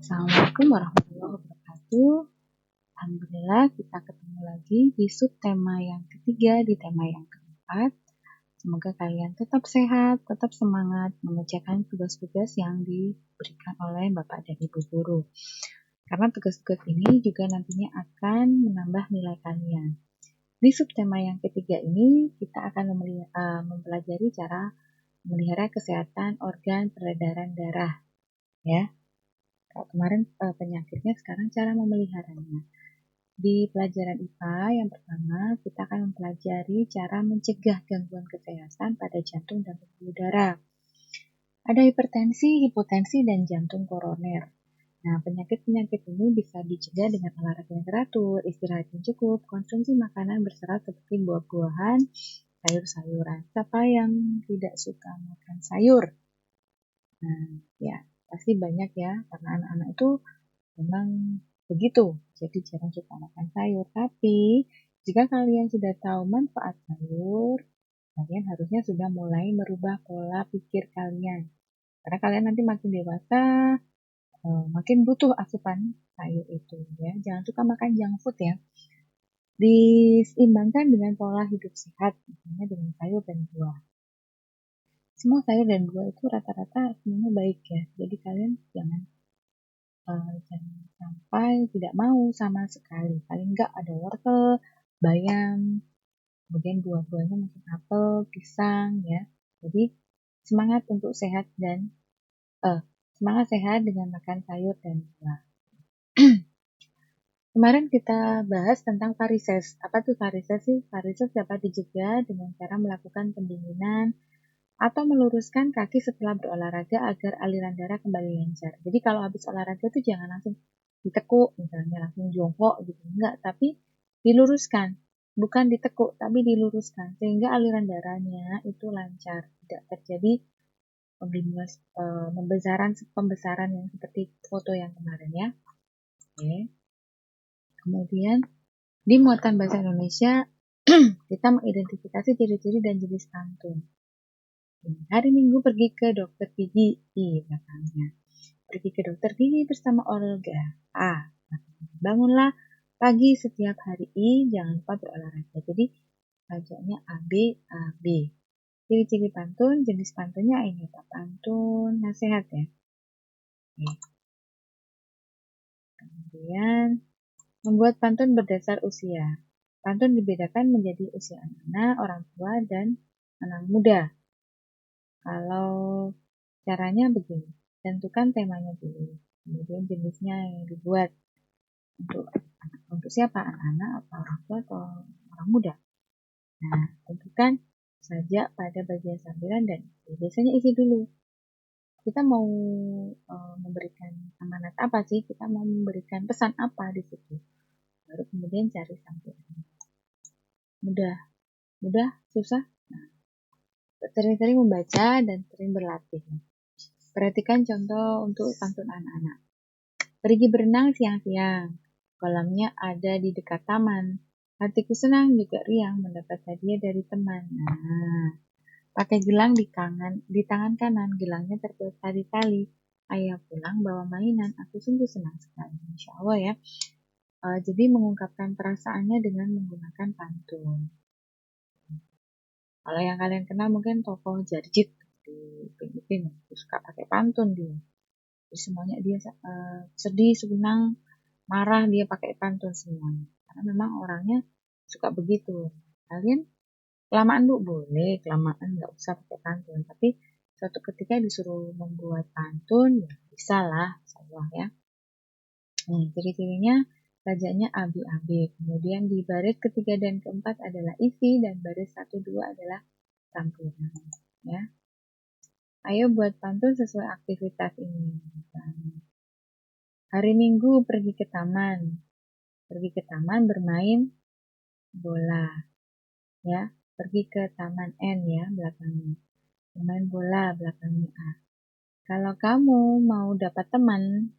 Assalamualaikum warahmatullahi wabarakatuh. Alhamdulillah kita ketemu lagi di subtema yang ketiga di tema yang keempat. Semoga kalian tetap sehat, tetap semangat mengerjakan tugas-tugas yang diberikan oleh Bapak dan Ibu guru. Karena tugas-tugas ini juga nantinya akan menambah nilai kalian. Di subtema yang ketiga ini kita akan mempelajari cara memelihara kesehatan organ peredaran darah, ya. Kalau kemarin penyakitnya, sekarang cara memeliharanya. Di pelajaran IPA yang pertama, kita akan mempelajari cara mencegah gangguan kesehatan pada jantung dan pembuluh darah. Ada hipertensi, hipotensi, dan jantung koroner. Nah, penyakit-penyakit ini bisa dicegah dengan olahraga yang teratur, istirahat yang cukup, konsumsi makanan berserat seperti buah-buahan, sayur-sayuran. Siapa yang tidak suka makan sayur? Nah, ya, pasti banyak ya, karena anak-anak itu memang begitu, jadi jarang suka makan sayur. Tapi jika kalian sudah tahu manfaat sayur, kalian harusnya sudah mulai merubah pola pikir kalian. Karena kalian nanti makin dewasa, makin butuh asupan sayur itu, ya. Jangan suka makan junk food ya. Diseimbangkan dengan pola hidup sehat, misalnya dengan sayur dan buah. Semua sayur dan buah itu rata-rata semuanya baik ya. Jadi kalian jangan sampai tidak mau sama sekali. Paling enggak ada wortel, bayam, kemudian buah-buahnya mungkin apel, pisang ya. Jadi semangat untuk sehat dan semangat sehat dengan makan sayur dan buah. Kemarin kita bahas tentang varises. Apa tuh varises sih? Varises dapat dicegah dengan cara melakukan pendinginan atau meluruskan kaki setelah berolahraga agar aliran darah kembali lancar. Jadi kalau habis olahraga tuh jangan langsung ditekuk, misalnya langsung jongkok gitu, enggak, tapi diluruskan. Bukan ditekuk, tapi diluruskan sehingga aliran darahnya itu lancar, tidak terjadi pembesaran yang seperti foto yang kemarin ya. Oke. Kemudian di muatan bahasa Indonesia kita mengidentifikasi ciri-ciri dan jenis pantun. Hari Minggu pergi ke dokter gigi, I belakangnya. Pergi ke dokter gigi bersama Olga, A. Bangunlah pagi setiap hari, I. Jangan lupa berolahraga. Jadi pajaknya AB, AB. Ciri-ciri pantun, jenis pantunnya ini apa? Pantun nasihat ya. Oke. Kemudian membuat pantun berdasar usia. Pantun dibedakan menjadi usia anak-anak, orang tua, dan anak muda. Kalau caranya begini, tentukan temanya dulu, kemudian jenisnya yang dibuat untuk siapa, anak-anak atau orang tua atau orang muda. Nah, tentukan saja pada bagian sambilan dan biasanya isi dulu. Kita mau memberikan amanat apa sih? Kita mau memberikan pesan apa di situ? Baru kemudian cari sambilan. Mudah, susah. Nah, sering-sering membaca dan sering berlatih. Perhatikan contoh untuk pantun anak-anak. Pergi berenang siang-siang. Kolamnya ada di dekat taman. Hatiku senang juga riang mendapat hadiah dari teman. Nah, pakai gelang di tangan kanan, gelangnya terbuat tali-tali. Ayah pulang bawa mainan, aku sungguh senang sekali. Insya Allah ya. Jadi mengungkapkan perasaannya dengan menggunakan pantun. Kalau yang kalian kenal mungkin tokoh Jarjit di Ipin, suka pakai pantun dia. Jadi semuanya dia sedih, senang, marah, dia pakai pantun semuanya. Karena memang orangnya suka begitu. Kalian kelamaan boleh, kelamaan nggak usah pakai pantun. Tapi suatu ketika disuruh membuat pantun, ya bisa lah, insyaallah ya. Ciri-cirinya sajaknya AB-AB. Kemudian di baris ketiga dan keempat adalah isi dan baris 1-2 adalah campuran. Ya. Ayo buat pantun sesuai aktivitas ini. Hari Minggu pergi ke taman. Pergi ke taman bermain bola. Ya, pergi ke taman N ya belakangnya. Bermain bola belakangnya A. Kalau kamu mau dapat teman,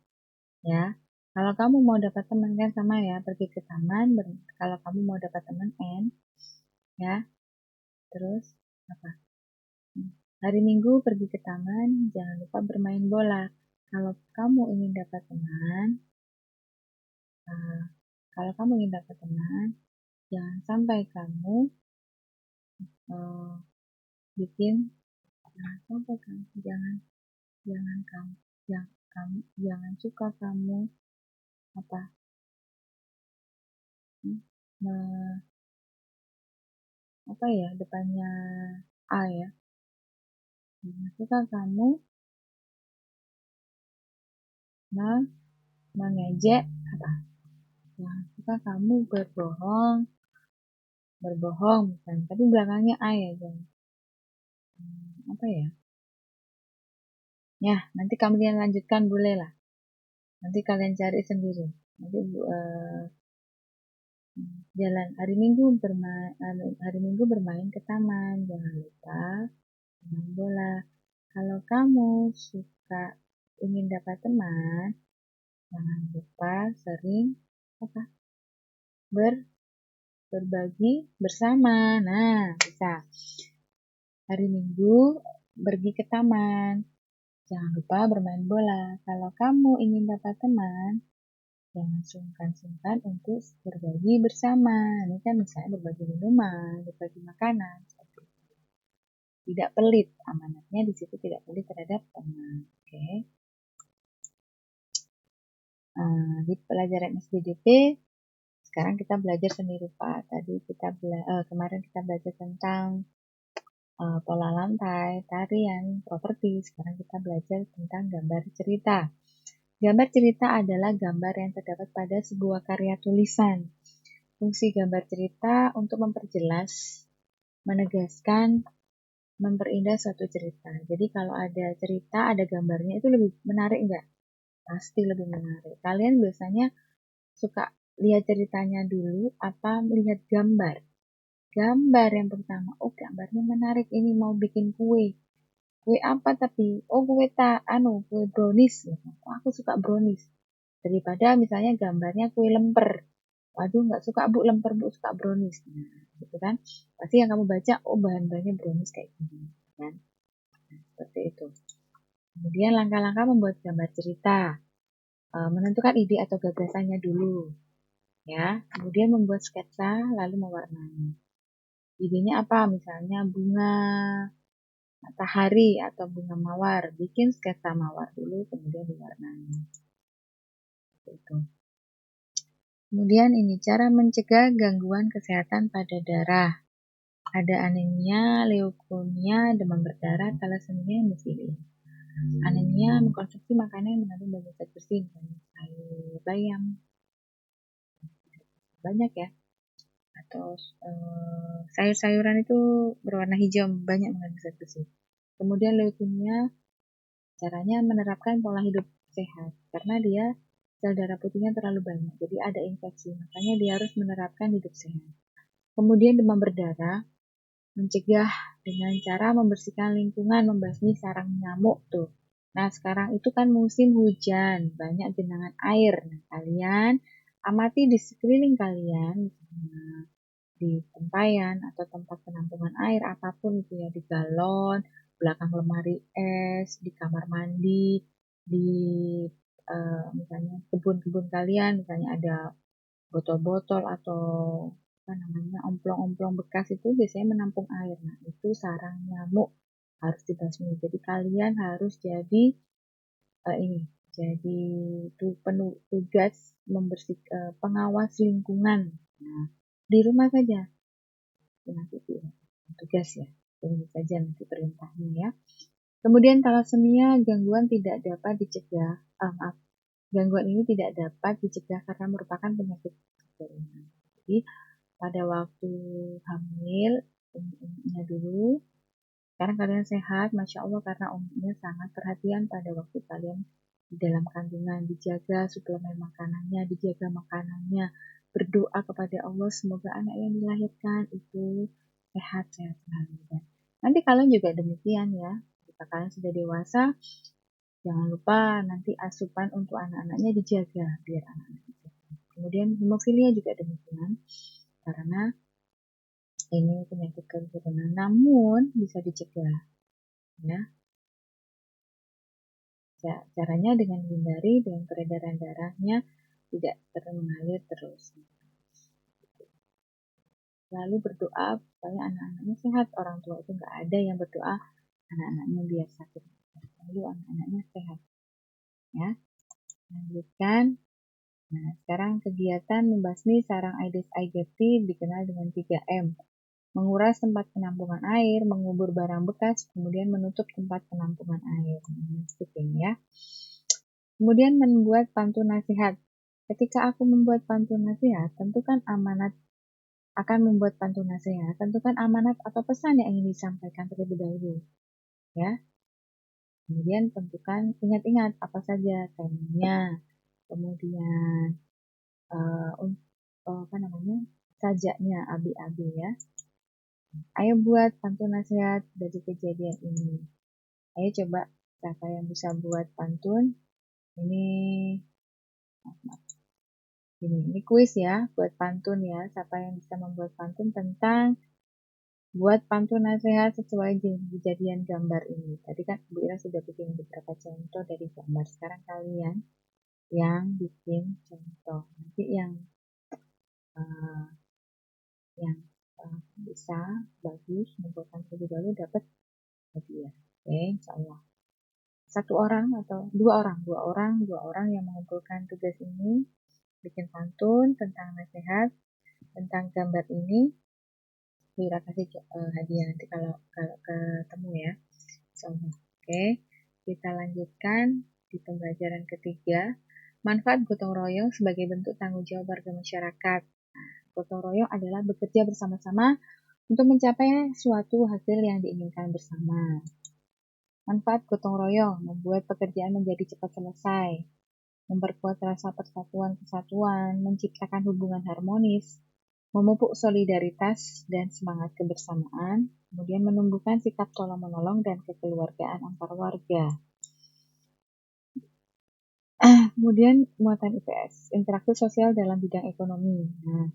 ya. Kalau kamu mau dapat teman kan sama ya, pergi ke taman. Kalau kamu mau dapat teman N, ya. Terus apa? Hari Minggu pergi ke taman, jangan lupa bermain bola. kalau kamu ingin dapat teman, kalau kamu ingin dapat teman, jangan sampai kamu bikin, jangan jangan kamu jangan suka kamu apa apa ya depannya A ya, jangan suka kamu mengejek apa, jangan suka kamu berbohong misalnya, tapi belakangnya A ya, jangan apa ya, ya nanti kalian lanjutkan boleh lah, nanti kalian cari sendiri, nanti jalan hari Minggu bermain ke taman, jangan lupa main bola. Kalau kamu suka ingin dapat teman, jangan lupa sering apa berbagi bersama. Nah, bisa hari Minggu pergi ke taman, jangan lupa bermain bola. Kalau kamu ingin dapat teman, jangan sungkan-sungkan untuk berbagi bersama. Ini kan misalnya berbagi minuman, berbagi makanan. Tidak pelit, amanatnya di situ tidak pelit terhadap teman. Oke. Di pelajaran SBDP, sekarang kita belajar seni rupa. Tadi kemarin kita belajar tentang pola lantai, tarian, properti. Sekarang kita belajar tentang gambar cerita. Gambar cerita adalah gambar yang terdapat pada sebuah karya tulisan. Fungsi gambar cerita untuk memperjelas, menegaskan, memperindah suatu cerita. Jadi kalau ada cerita, ada gambarnya, itu lebih menarik nggak? Pasti lebih menarik. Kalian biasanya suka lihat ceritanya dulu apa melihat gambar? Gambar yang pertama, oh gambarnya menarik, ini mau bikin kue. Kue apa tapi? Oh kue kue brownies. Oh, aku suka brownies. Daripada misalnya gambarnya kue lemper. Waduh nggak suka bu lemper, bu suka brownies. Nah, gitu kan. Pasti yang kamu baca, oh bahan-bahannya brownies kayak gini. Kan? Nah, seperti itu. Kemudian langkah-langkah membuat gambar cerita. Menentukan ide atau gagasannya dulu. Ya, kemudian membuat sketsa lalu mewarnai. Idenya apa? Misalnya bunga matahari atau bunga mawar. Bikin sketsa mawar dulu, kemudian diwarnai. Itu. Kemudian ini cara mencegah gangguan kesehatan pada darah. Ada anemia, leukemia, demam berdarah, thalassemia, hemofilia. Anemia mengkonsumsi makanan yang mengandung banyak zat besi, misalnya sayur bayam, banyak ya. Atau sayur-sayuran itu berwarna hijau, banyak mengandung zat besi. Kemudian leukemia, caranya menerapkan pola hidup sehat karena dia sel darah putihnya terlalu banyak, jadi ada infeksi, makanya dia harus menerapkan hidup sehat. Kemudian demam berdarah, mencegah dengan cara membersihkan lingkungan, membasmi sarang nyamuk tuh. Nah sekarang itu kan musim hujan, banyak genangan air. Nah kalian amati di sekeliling kalian, di tempayan atau tempat penampungan air apapun itu ya, di galon, belakang lemari es, di kamar mandi, di misalnya kebun-kebun kalian, misalnya ada botol-botol atau apa namanya omplong-omplong bekas itu biasanya menampung air. Nah itu sarang nyamuk harus dibasmi. Jadi kalian harus jadi jadi tugas membersihkan pengawas lingkungan. Nah di rumah saja nanti tugas ya, ini saja nanti perintahnya ya. Kemudian thalassemia, gangguan tidak dapat dicegah. Gangguan ini tidak dapat dicegah karena merupakan penyakit keturunan. Jadi pada waktu hamil, umumnya dulu, sekarang kalian sehat, Masya Allah, karena umumnya sangat perhatian pada waktu kalian di dalam kandungan, dijaga suplemen makanannya, dijaga makanannya, berdoa kepada Allah semoga anak yang dilahirkan itu sehat-sehat selalu. Dan nanti kalian juga demikian ya, jika kalian sudah dewasa, jangan lupa nanti asupan untuk anak-anaknya dijaga biar anak-anaknya sehat. Kemudian hemofilia juga demikian, karena ini penyakit keturunan namun bisa dicegah ya. Caranya dengan hindari dengan peredaran darahnya tidak mengalir terus. Lalu berdoa supaya anak-anaknya sehat. Orang tua itu nggak ada yang berdoa anak-anaknya biar sakit. Lalu anak-anaknya sehat. Ya, lanjutkan. Nah, sekarang kegiatan membasmi sarang Aedes aegypti dikenal dengan 3M. Menguras tempat penampungan air, mengubur barang bekas, kemudian menutup tempat penampungan air. Ya. Kemudian membuat pantun nasihat. Ketika aku membuat pantun nasihat, tentukan amanat akan membuat pantun nasihat. Tentukan amanat atau pesan yang ingin disampaikan terlebih dahulu. Ya. Kemudian tentukan, ingat-ingat apa saja temanya. Kemudian sajaknya AB ya. Ayo buat pantun nasihat dari kejadian ini. Ayo coba siapa yang bisa buat pantun. Ini kuis ya, buat pantun ya. Siapa yang bisa membuat pantun tentang buat pantun nasihat sesuai kejadian gambar ini. Tadi kan Bu Ira sudah bikin beberapa contoh dari gambar. Sekarang kalian yang bikin contoh. Nanti yang bisa bagus membuatkan terlebih dahulu dapat hadiah. Oke, insya Allah. Satu orang atau dua orang yang mengumpulkan tugas ini bikin pantun tentang nasihat tentang gambar ini. Bira kasih hadiah nanti kalau ketemu ya. Insya Allah. Oke, kita lanjutkan di pembelajaran ketiga. Manfaat gotong royong sebagai bentuk tanggung jawab warga masyarakat. Gotong royong adalah bekerja bersama-sama untuk mencapai suatu hasil yang diinginkan bersama. Manfaat gotong royong membuat pekerjaan menjadi cepat selesai, memperkuat rasa persatuan kesatuan, menciptakan hubungan harmonis, memupuk solidaritas dan semangat kebersamaan, kemudian menumbuhkan sikap tolong-menolong dan kekeluargaan antar warga. Kemudian muatan IPS, interaksi sosial dalam bidang ekonomi. Nah,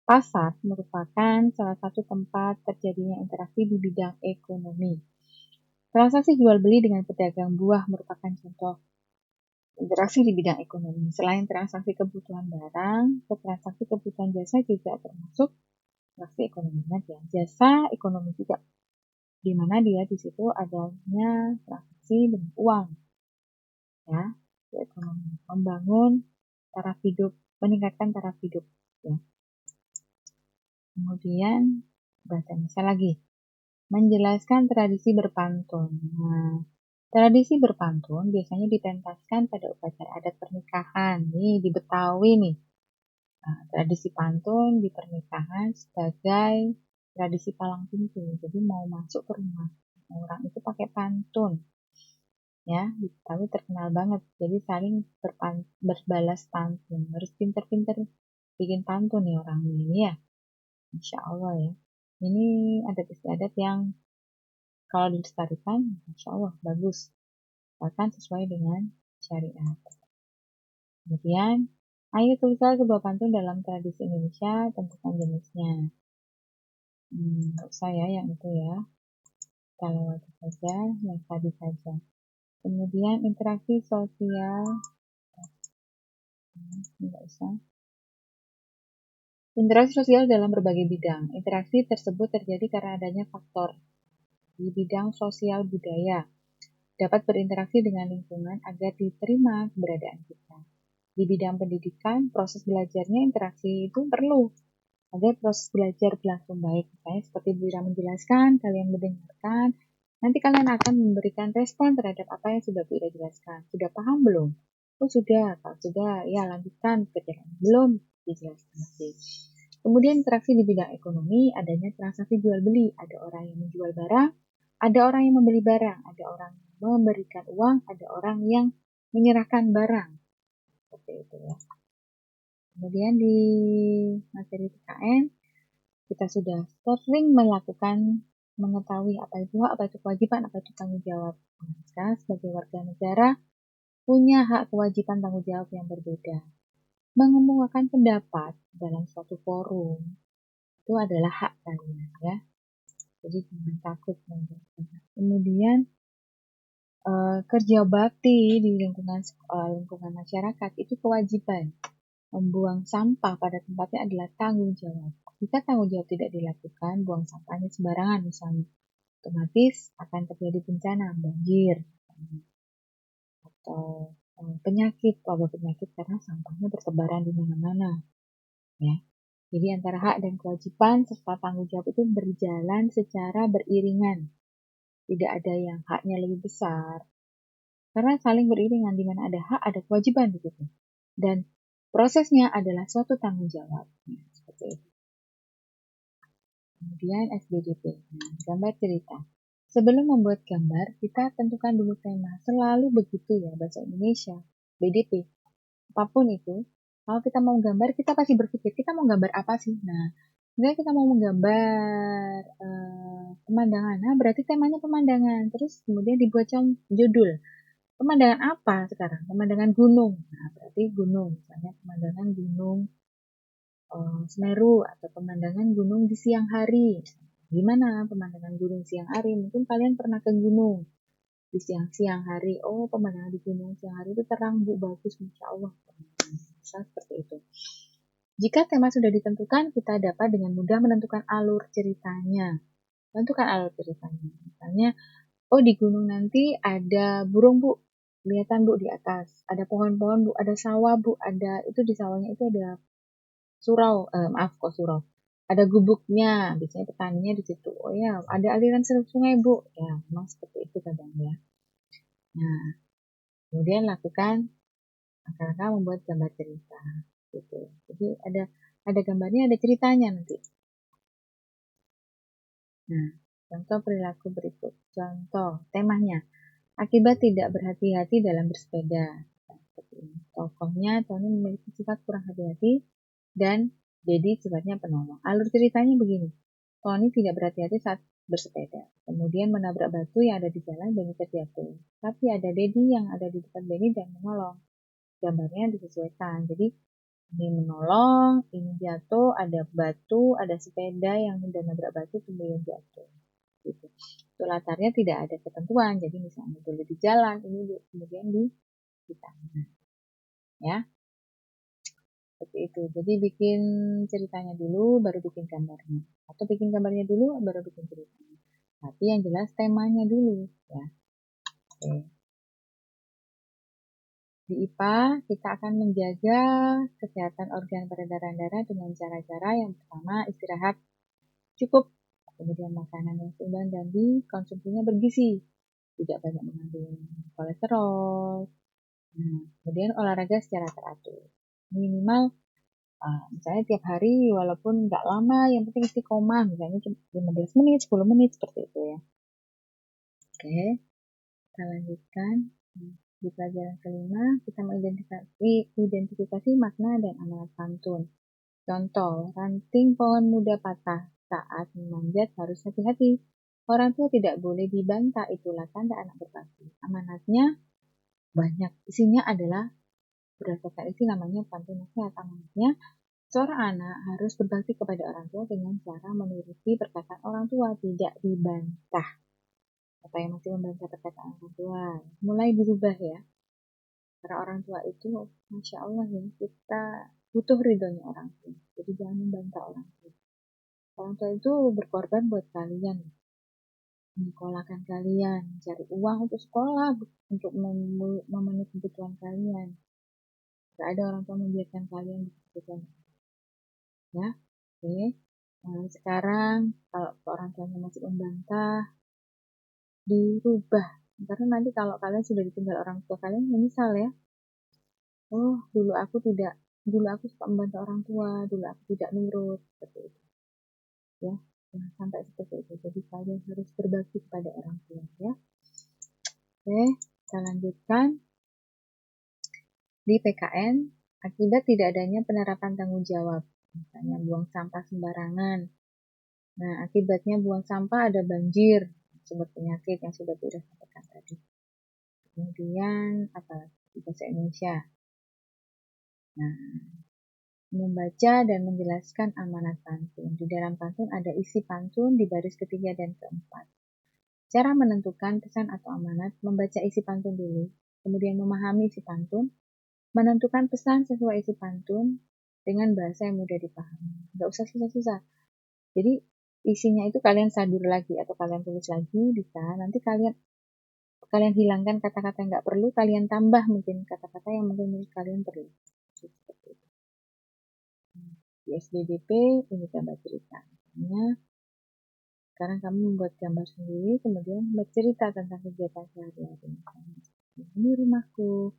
pasar merupakan salah satu tempat terjadinya interaksi di bidang ekonomi. Transaksi jual beli dengan pedagang buah merupakan contoh interaksi di bidang ekonomi. Selain transaksi kebutuhan barang, transaksi kebutuhan jasa juga termasuk transaksi ekonomi. Jasa ekonomi juga, di mana dia di situ adanya transaksi dengan uang. Ya, ekonomi membangun taraf hidup, meningkatkan taraf hidup. Ya. Kemudian bahasa Indonesia lagi, menjelaskan tradisi berpantun. Nah, tradisi berpantun biasanya dipentaskan pada upacara adat pernikahan. Nih, di Betawi nih. Nah, tradisi pantun di pernikahan sebagai tradisi palang pintu. Jadi mau masuk ke rumah orang itu pakai pantun. Ya, di Betawi terkenal banget. Jadi saling berbalas pantun. Harus pinter-pinter bikin pantun nih orangnya ini ya. Insya Allah ya. Ini adat istiadat yang kalau dilestarikan, Insya Allah bagus. Bahkan sesuai dengan syariat. Kemudian, ayo tulislah sebuah pantun dalam tradisi Indonesia, tentukan jenisnya. Nggak usah ya yang itu ya. Kita lewati saja, yang tadi saja. Kemudian interaksi sosial. Nggak usah. Interaksi sosial dalam berbagai bidang. Interaksi tersebut terjadi karena adanya faktor di bidang sosial budaya. Dapat berinteraksi dengan lingkungan agar diterima keberadaan kita. Di bidang pendidikan, proses belajarnya interaksi itu perlu agar proses belajar berlangsung baik. Misalnya seperti Bu Ira menjelaskan, kalian mendengarkan, nanti kalian akan memberikan respon terhadap apa yang sudah Bu Ira jelaskan. Sudah paham belum? Oh sudah, kalau sudah, ya lanjutkan. Belum, dijelaskan lagi. Kemudian interaksi di bidang ekonomi, adanya transaksi jual beli. Ada orang yang menjual barang, ada orang yang membeli barang, ada orang yang memberikan uang, ada orang yang menyerahkan barang. Seperti itu ya. Kemudian di materi PKN, kita sudah sering mengetahui apa itu hak, apa itu kewajiban, apa itu tanggung jawab. Sekarang sebagai warga negara, punya hak kewajiban tanggung jawab yang berbeda. Mengemukakan pendapat dalam suatu forum, itu adalah hak kalian ya. Jadi jangan takut menjawab. Kemudian kerja bakti di lingkungan masyarakat itu kewajiban. Membuang sampah pada tempatnya adalah tanggung jawab. Jika tanggung jawab tidak dilakukan, buang sampahnya sembarangan misalnya, otomatis akan terjadi bencana, banjir, atau penyakit, wabah penyakit karena sampahnya bertebaran di mana-mana. Ya. Jadi antara hak dan kewajiban serta tanggung jawab itu berjalan secara beriringan. Tidak ada yang haknya lebih besar. Karena saling beriringan, di mana ada hak, ada kewajiban di situ. Dan prosesnya adalah suatu tanggung jawab. Nah, seperti itu. Kemudian SBDP, gambar cerita. Sebelum membuat gambar, kita tentukan dulu tema. Selalu begitu ya bahasa Indonesia. BDP, apapun itu, kalau kita mau gambar, kita pasti berpikir, kita mau gambar apa sih? Nah, misalnya kita mau menggambar pemandangan, nah berarti temanya pemandangan. Terus kemudian dibuat judul. Pemandangan apa sekarang? Pemandangan gunung. Nah, berarti gunung. Misalnya pemandangan gunung Semeru atau pemandangan gunung di siang hari. Gimana pemandangan gunung siang hari? Mungkin kalian pernah ke gunung di siang hari. Oh, pemandangan di gunung siang hari itu terang, Bu, bagus, Masya Allah. Bisa seperti itu. Jika tema sudah ditentukan, kita dapat dengan mudah menentukan alur ceritanya. Tentukan alur ceritanya. Misalnya, oh di gunung nanti ada burung, Bu. Kelihatan, Bu, di atas. Ada pohon-pohon, Bu. Ada sawah, Bu. Ada, itu di sawahnya itu ada surau, maaf kok surau. Ada gubuknya, biasanya petaninya di situ. Oh ya, ada aliran sungai, Bu. Ya, memang seperti itu kadang ya. Nah, kemudian lakukan angka-angka membuat gambar cerita. Gitu. Jadi ada gambarnya, ada ceritanya nanti. Nah, contoh perilaku berikut. Contoh temanya, akibat tidak berhati-hati dalam bersepeda. Tokohnya Tony memiliki sifat kurang hati-hati dan jadi sifatnya penolong. Alur ceritanya begini. Tony tidak berhati-hati saat bersepeda. Kemudian menabrak batu yang ada di jalan dan terjatuh. Tapi ada Dedi yang ada di dekat Benny dan menolong. Gambarnya disesuaikan. Jadi ini menolong, ini jatuh, ada batu, ada sepeda yang sudah nabrak batu kemudian jatuh. Gitu. Itu latarnya tidak ada ketentuan. Jadi misalnya boleh di jalan, ini kemudian di tanah. Ya, seperti itu. Jadi bikin ceritanya dulu, baru bikin gambarnya. Atau bikin gambarnya dulu, baru bikin ceritanya. Tapi yang jelas temanya dulu. Ya. Oke. Di IPA, kita akan menjaga kesehatan organ peredaran darah dengan cara-cara yang pertama istirahat cukup, kemudian makanan yang seimbang dan dikonsumsinya bergizi, tidak banyak mengandung kolesterol. Nah, kemudian olahraga secara teratur. Minimal misalnya tiap hari walaupun nggak lama, yang penting istiqomah, misalnya cuma 15 menit, 10 menit, seperti itu ya. Oke, kita lanjutkan. Di pelajaran kelima, kita mengidentifikasi makna dan amanat pantun. Contoh, ranting pohon muda patah saat memanjat harus hati-hati. Orang tua tidak boleh dibantah, itulah tanda anak berbakti. Amanatnya banyak. Isinya adalah berdasarkan isi namanya pantun nasihat. Amanatnya, seorang anak harus berbakti kepada orang tua dengan cara menuruti perkataan orang tua, tidak dibantah. Apa yang masih membantah perkataan orang tua, mulai dirubah ya. Karena orang tua itu, Masya Allah ya, kita butuh ridhonya orang tua. Jadi jangan membantah orang tua. Orang tua itu berkorban buat kalian, menyekolahkan kalian, cari uang untuk sekolah, untuk memenuhi kebutuhan kalian. Gak ada orang tua membiarkan kalian kebutuhan. Ya, oke. Nah, sekarang kalau orang tuanya masih membantah, dirubah. Karena nanti kalau kalian sudah ditinggal orang tua kalian, menyesal ya. Oh, dulu aku suka membantah orang tua, dulu aku tidak nurut, seperti itu. Ya, nah, sampai seperti itu. Jadi kalian harus berbakti kepada orang tua ya. Oke, kita lanjutkan. Di PKN, akibat tidak adanya penerapan tanggung jawab, misalnya buang sampah sembarangan. Nah, akibatnya buang sampah ada banjir, sumber penyakit yang sudah kita sampaikan tadi. Kemudian apa di bahasa Indonesia? Nah, membaca dan menjelaskan amanat pantun. Di dalam pantun ada isi pantun di baris ketiga dan keempat. Cara menentukan pesan atau amanat, membaca isi pantun dulu, kemudian memahami isi pantun, menentukan pesan sesuai isi pantun dengan bahasa yang mudah dipahami. Nggak usah susah-susah. Jadi isinya itu kalian sadur lagi atau kalian tulis lagi bisa. Nanti kalian hilangkan kata-kata yang nggak perlu, kalian tambah mungkin kata-kata yang mungkin menurut kalian perlu. Seperti itu. Di SBDP ini gambar cerita. Misalnya, sekarang kamu membuat gambar sendiri, kemudian bercerita tentang kegiatan sehari-hari. Ini rumahku.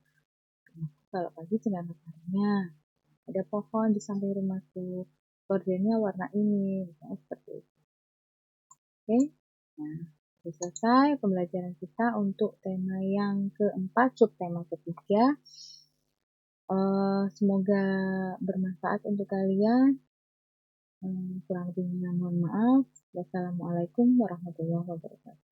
Rumahku kalau pagi sinar mataharinya. Ada pohon di samping rumahku. Gordennya warna ini. Misalnya seperti itu. Oke. Nah, sudah selesai pembelajaran kita untuk tema yang keempat, subtema ketiga. Semoga bermanfaat untuk kalian. Kurang lebihnya mohon maaf. Wassalamualaikum warahmatullahi wabarakatuh.